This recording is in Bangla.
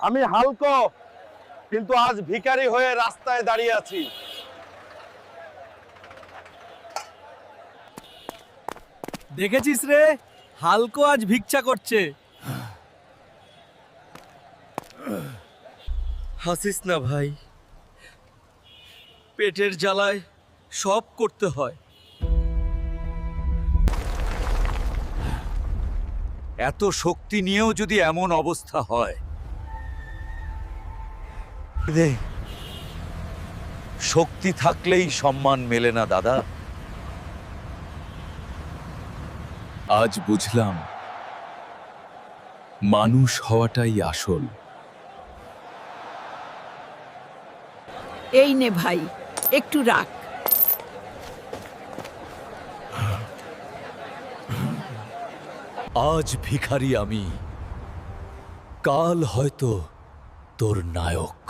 আমি হালকো, কিন্তু আজ ভিখারি হয়ে রাস্তায় দাঁড়িয়ে আছি। দেখেছিস রে, হালকো আজ ভিক্ষা করছে। হাসিস না ভাই, পেটের জ্বালায় সব করতে হয়। এত শক্তি নিয়েও যদি এমন অবস্থা হয়, শক্তি থাকলেই সম্মান মেলে না দাদা। আজ বুঝলাম মানুষ হওয়াটাই আসল। এই নে ভাই, একটু রাখ। আজ ভিখারি আমি, কাল হয়তো তোর নায়ক।